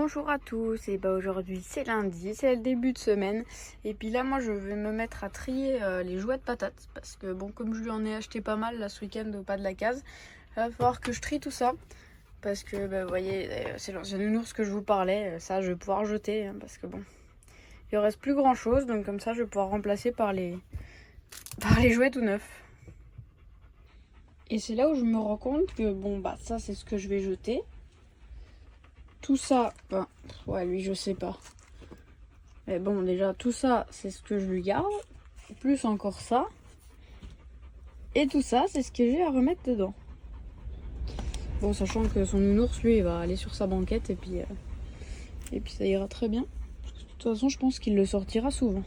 Bonjour à tous, et aujourd'hui c'est lundi, c'est le début de semaine. Et puis là moi je vais me mettre à trier les jouets de patates. Parce que bon, comme je lui en ai acheté pas mal là ce week-end au pas de la case, il va falloir que je trie tout ça. Parce que vous voyez, c'est l'ancien nounours que je vous parlais, ça je vais pouvoir jeter. Parce que bon, il ne reste plus grand chose, donc comme ça je vais pouvoir remplacer par les jouets tout neufs. Et c'est là où je me rends compte que bon bah ça c'est ce que je vais jeter. Tout ça, ben, ouais, lui, je sais pas. Mais bon, déjà, tout ça, c'est ce que je lui garde. Plus encore ça. Et tout ça, c'est ce que j'ai à remettre dedans. Bon, sachant que son nounours, lui, il va aller sur sa banquette et puis ça ira très bien. Parce que de toute façon, je pense qu'il le sortira souvent.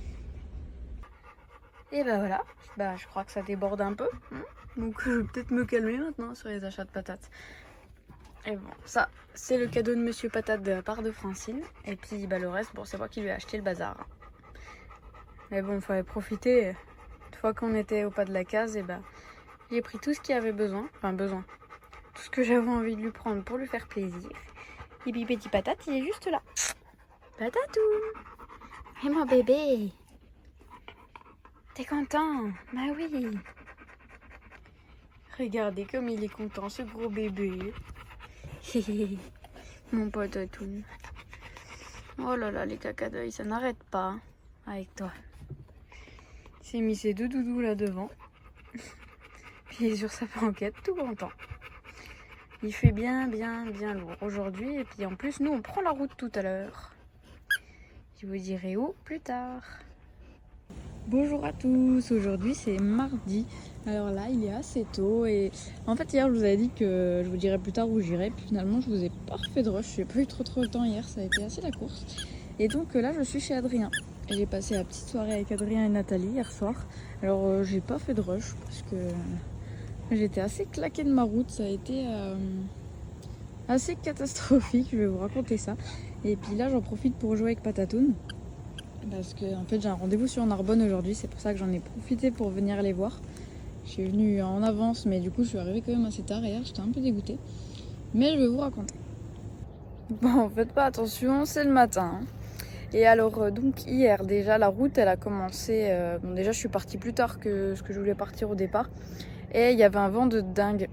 Et ben voilà, je crois que ça déborde un peu. Donc, je vais peut-être me calmer maintenant sur les achats de patates. Et bon, ça, c'est le cadeau de Monsieur Patate de la part de Francine. Et puis le reste, bon, c'est moi qui lui ai acheté le bazar. Mais bon, il fallait profiter. Une fois qu'on était au pas de la case, et j'ai pris tout ce qu'il avait besoin. Enfin, besoin. Tout ce que j'avais envie de lui prendre pour lui faire plaisir. Et puis petit Patate, il est juste là. Patatou! Et mon bébé! T'es content? Bah oui! Regardez comme il est content, ce gros bébé. Mon Patatou. Oh là là, les caca d'œil, ça n'arrête pas avec toi. Il s'est mis ses deux doudous là devant. Puis il est sur sa banquette, tout content. Il fait bien lourd aujourd'hui. Et puis en plus, nous, on prend la route tout à l'heure. Je vous dirai où plus tard. Bonjour à tous, aujourd'hui c'est mardi. Alors là il est assez tôt et en fait hier je vous avais dit que je vous dirais plus tard où j'irai. Puis finalement je vous ai pas refait de rush, j'ai pas eu trop le temps hier, ça a été assez la course. Et donc là je suis chez Adrien. Et j'ai passé la petite soirée avec Adrien et Nathalie hier soir. Alors j'ai pas fait de rush parce que j'étais assez claquée de ma route, ça a été assez catastrophique, je vais vous raconter ça. Et puis là j'en profite pour jouer avec Patatoun. Parce que en fait j'ai un rendez-vous sur Narbonne aujourd'hui, c'est pour ça que j'en ai profité pour venir les voir. Je suis venue en avance mais du coup je suis arrivée quand même assez tard hier, j'étais un peu dégoûtée. Mais je vais vous raconter. Bon, faites pas attention, c'est le matin. Et alors donc hier déjà la route elle a commencé, bon déjà je suis partie plus tard que ce que je voulais partir au départ. Et il y avait un vent de dingue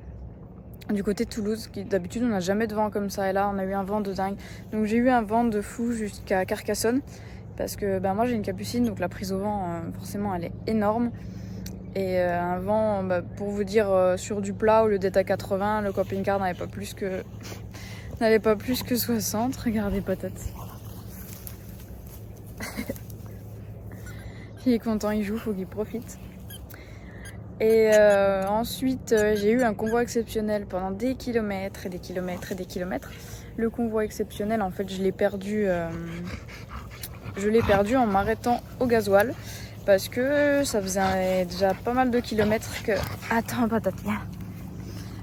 du côté de Toulouse, d'habitude on n'a jamais de vent comme ça et là on a eu un vent de dingue. Donc j'ai eu un vent de fou jusqu'à Carcassonne. Parce que moi j'ai une capucine, donc la prise au vent forcément elle est énorme. Et un vent, pour vous dire, sur du plat au lieu d'être à 80, le camping-car n'avait pas plus que 60. Regardez Patate. Il est content, il joue, faut qu'il profite. Et ensuite j'ai eu un convoi exceptionnel pendant des kilomètres et des kilomètres et des kilomètres. Le convoi exceptionnel en fait je l'ai perdu en m'arrêtant au gasoil parce que ça faisait déjà pas mal de kilomètres que... Attends, Patate, viens.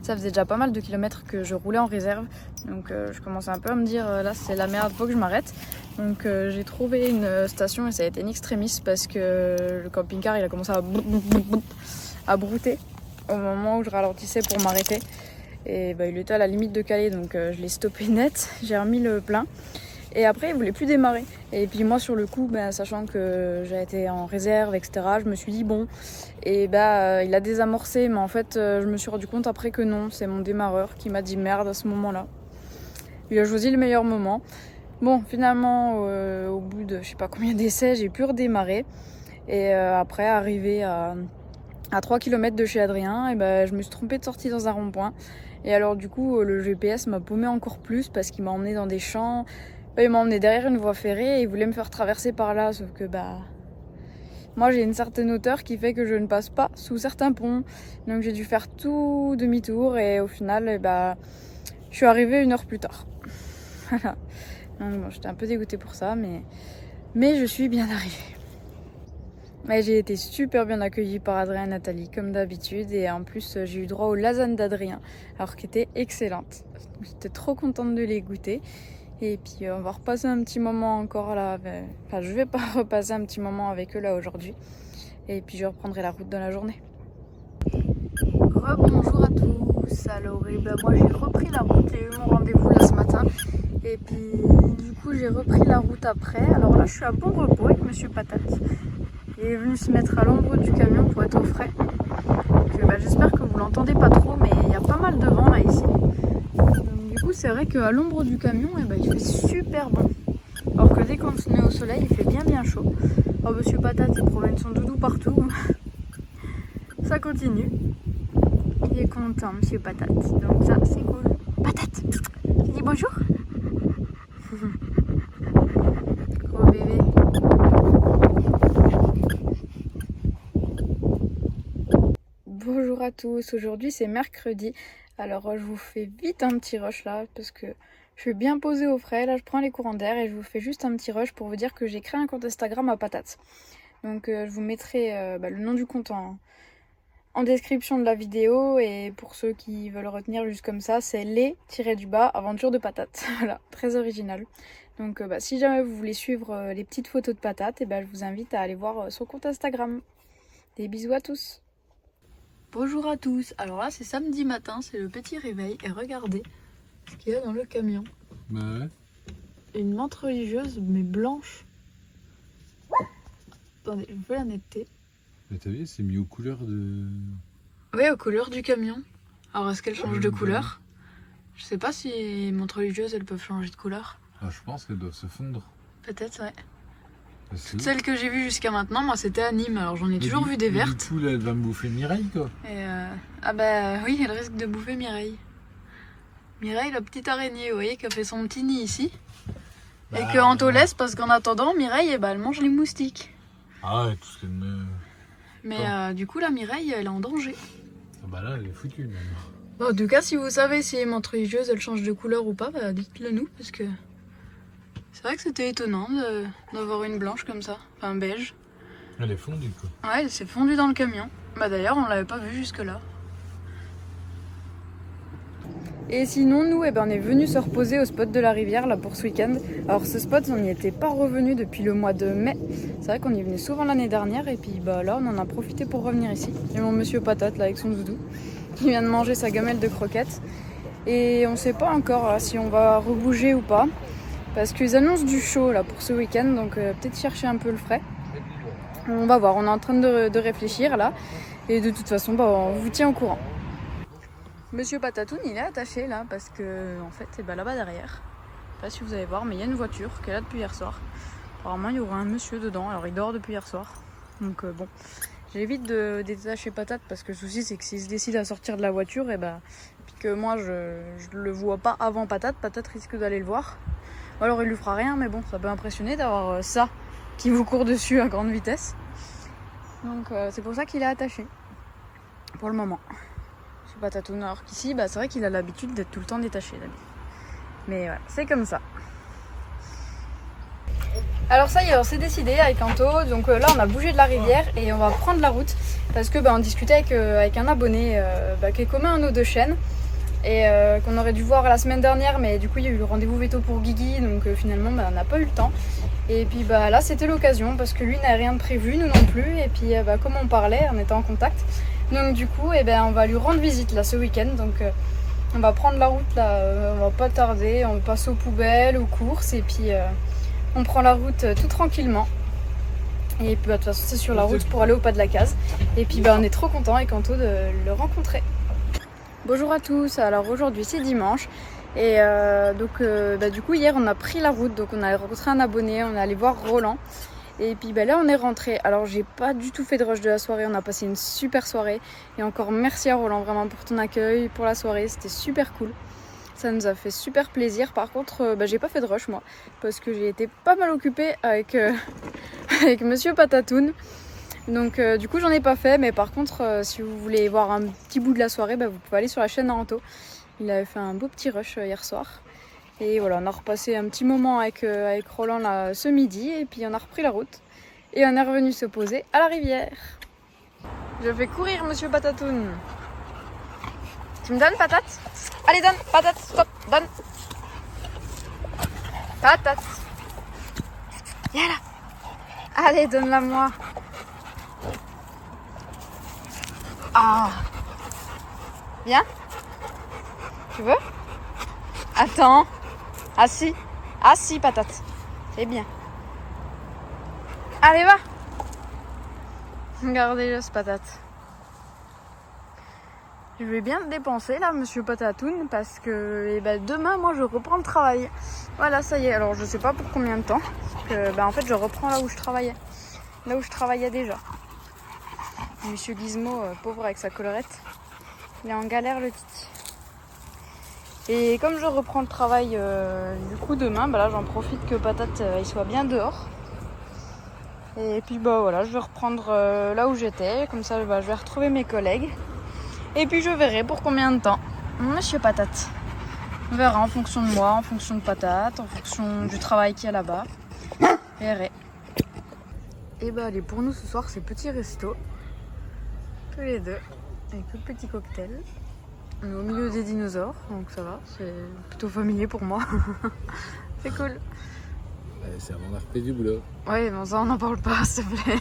Ça faisait déjà pas mal de kilomètres que je roulais en réserve. Donc je commençais un peu à me dire, là c'est la merde, faut que je m'arrête. Donc j'ai trouvé une station et ça a été une extremis parce que le camping-car il a commencé à brouter au moment où je ralentissais pour m'arrêter. Et il était à la limite de caler, donc je l'ai stoppé net, j'ai remis le plein. Et après, il voulait plus démarrer. Et puis moi, sur le coup, sachant que j'ai été en réserve, etc., je me suis dit bon. Et il a désamorcé, mais en fait, je me suis rendu compte après que non. C'est mon démarreur qui m'a dit merde à ce moment-là. Il a choisi le meilleur moment. Bon, finalement, au bout de je sais pas combien d'essais, j'ai pu redémarrer. Et après, arrivé à 3 km de chez Adrien, et je me suis trompée de sortie dans un rond-point. Et alors du coup, le GPS m'a paumé encore plus parce qu'il m'a emmené dans des champs. Il m'a emmené derrière une voie ferrée et il voulait me faire traverser par là, sauf que moi j'ai une certaine hauteur qui fait que je ne passe pas sous certains ponts. Donc j'ai dû faire tout demi-tour et au final je suis arrivée 1 heure plus tard. Voilà. Donc bon, j'étais un peu dégoûtée pour ça, mais je suis bien arrivée. Mais j'ai été super bien accueillie par Adrien et Nathalie comme d'habitude et en plus j'ai eu droit aux lasagnes d'Adrien, alors qu'elles étaient excellentes. J'étais trop contente de les goûter. Et puis on va repasser un petit moment encore là. Enfin, je vais pas repasser un petit moment avec eux là aujourd'hui. Et puis je reprendrai la route dans la journée. Bonjour à tous. Alors moi j'ai repris la route. J'ai eu mon rendez-vous là ce matin. Et puis du coup j'ai repris la route après. Alors là je suis à bon repos avec Monsieur Patate. Il est venu se mettre à l'ombre du camion pour être au frais. Donc j'espère que vous l'entendez pas trop, mais il y a pas mal de vent là ici. Donc du coup c'est vrai qu'à l'ombre du camion il fait super bon. Alors que dès qu'on se met au soleil il fait bien chaud. Alors Monsieur Patate il promène son doudou partout. Ça continue. Il est content Monsieur Patate. Donc ça c'est cool. Patate, tu dis bonjour. Gros bébé. Bonjour à tous, aujourd'hui c'est mercredi. Alors je vous fais vite un petit rush là parce que je suis bien posée au frais. Là je prends les courants d'air et je vous fais juste un petit rush pour vous dire que j'ai créé un compte Instagram à Patate. Donc je vous mettrai le nom du compte en description de la vidéo, et pour ceux qui veulent retenir juste comme ça, c'est les-du-bas aventure de Patate. Voilà, très original. Donc si jamais vous voulez suivre les petites photos de Patate, je vous invite à aller voir son compte Instagram. Des bisous à tous. Bonjour à tous, alors là c'est samedi matin, c'est le petit réveil, et regardez ce qu'il y a dans le camion. Ouais. Une menthe religieuse mais blanche. Attendez, je veux la netteté. Mais t'as vu, c'est mis aux couleurs de... Oui, aux couleurs du camion. Alors est-ce qu'elle change de couleur? Je sais pas si les montres religieuses elles peuvent changer de couleur. Ah, je pense qu'elles doivent se fondre. Peut-être, ouais. Toutes celles que j'ai vues jusqu'à maintenant, moi c'était à Nîmes, alors j'en ai toujours vu des vertes. Du coup, là, elle va me bouffer Mireille, quoi. Et ah bah oui, elle risque de bouffer Mireille. Mireille, la petite araignée, vous voyez, qui a fait son petit nid ici. Et que Anto laisse parce qu'en attendant, Mireille, elle mange les moustiques. Ah ouais, tout ce qu'elle me... Mais du coup, la Mireille, elle est en danger. Ah bah là, elle est foutue, même. Bon, en tout cas, si vous savez si les menthes religieuses, elles changent de couleur ou pas, dites-le nous, parce que... C'est vrai que c'était étonnant d'avoir une blanche comme ça, enfin beige. Elle est fondue, quoi. Ouais, elle s'est fondue dans le camion. D'ailleurs, on l'avait pas vue jusque-là. Et sinon, nous, on est venu se reposer au spot de la rivière là pour ce week-end. Alors ce spot, on n'y était pas revenu depuis le mois de mai. C'est vrai qu'on y venait souvent l'année dernière, et puis là, on en a profité pour revenir ici. J'ai mon Monsieur Patate là avec son doudou, qui vient de manger sa gamelle de croquettes. Et on sait pas encore là, si on va rebouger ou pas. Parce qu'ils annoncent du chaud là pour ce week-end, donc peut-être chercher un peu le frais. On va voir, on est en train de réfléchir là. Et de toute façon, on vous tient au courant. Monsieur Patatoun, il est attaché là parce que en fait, là-bas derrière. Je sais pas si vous allez voir, mais il y a une voiture qui est là depuis hier soir. Apparemment, il y aura un monsieur dedans, alors il dort depuis hier soir. Donc bon, j'évite de détacher Patate parce que le souci c'est que s'il se décide à sortir de la voiture, puis que moi je le vois pas avant Patate risque d'aller le voir. Alors il lui fera rien, mais bon, ça peut impressionner d'avoir ça qui vous court dessus à grande vitesse. Donc c'est pour ça qu'il est attaché pour le moment. C'est Patatoun, alors qu'ici, c'est vrai qu'il a l'habitude d'être tout le temps détaché. Mais ouais, c'est comme ça. Alors ça y est, on s'est décidé avec Anto. Donc là, on a bougé de la rivière et on va prendre la route parce que on discutait avec un abonné qui est commun à nos deux chaînes. Et qu'on aurait dû voir la semaine dernière, mais du coup il y a eu le rendez-vous veto pour Guigui, donc finalement on n'a pas eu le temps. Et puis là c'était l'occasion parce que lui n'a rien de prévu, nous non plus, et puis comme on parlait, on était en contact, donc du coup on va lui rendre visite là ce week-end. Donc on va prendre la route là, on va pas tarder, on passe aux poubelles, aux courses, et puis on prend la route tout tranquillement. Et puis de toute façon c'est sur la route pour aller au pas de la case, et puis on est trop content avec Anto de le rencontrer. Bonjour à tous, alors aujourd'hui c'est dimanche et du coup hier on a pris la route, donc on a rencontré un abonné, on est allé voir Roland, et puis là on est rentré. Alors j'ai pas du tout fait de rush de la soirée, on a passé une super soirée, et encore merci à Roland vraiment pour ton accueil, pour la soirée, c'était super cool, ça nous a fait super plaisir. Par contre j'ai pas fait de rush moi, parce que j'ai été pas mal occupée avec Monsieur Patatoun. Donc du coup j'en ai pas fait, mais par contre si vous voulez voir un petit bout de la soirée, vous pouvez aller sur la chaîne d'Anto. Il avait fait un beau petit rush hier soir. Et voilà, on a repassé un petit moment avec Roland là, ce midi, et puis on a repris la route. Et on est revenu se poser à la rivière. Je fais courir Monsieur Patatoun. Tu me donnes Patate? Allez donne, Patate, stop, donne. Patate. Viens là. Allez, donne-la moi. Ah, viens. Tu veux? Attends. Assis. Assis, patate. C'est bien. Allez, va. Regardez-le, ce patate. Je vais bien te dépenser là, monsieur Patatoun, parce que demain, moi, je reprends le travail. Voilà, ça y est. Alors, je sais pas pour combien de temps. Parce que, en fait, je reprends là où je travaillais. Là où je travaillais déjà. Monsieur Gizmo, pauvre avec sa collerette, il est en galère, le titi. Et comme je reprends le travail du coup demain, là j'en profite que Patate il soit bien dehors. Et puis voilà, je vais reprendre là où j'étais, comme ça je vais retrouver mes collègues. Et puis je verrai pour combien de temps, monsieur Patate. On verra en fonction de moi, en fonction de Patate, en fonction du travail qu'il y a là-bas. Je verrai. Et allez, pour nous ce soir c'est petit resto. Tous les deux, avec le petit cocktail. On est au milieu des dinosaures, donc ça va, c'est plutôt familier pour moi. C'est cool. C'est avant la reprise du boulot. Ouais, bon ça on n'en parle pas, s'il te plaît.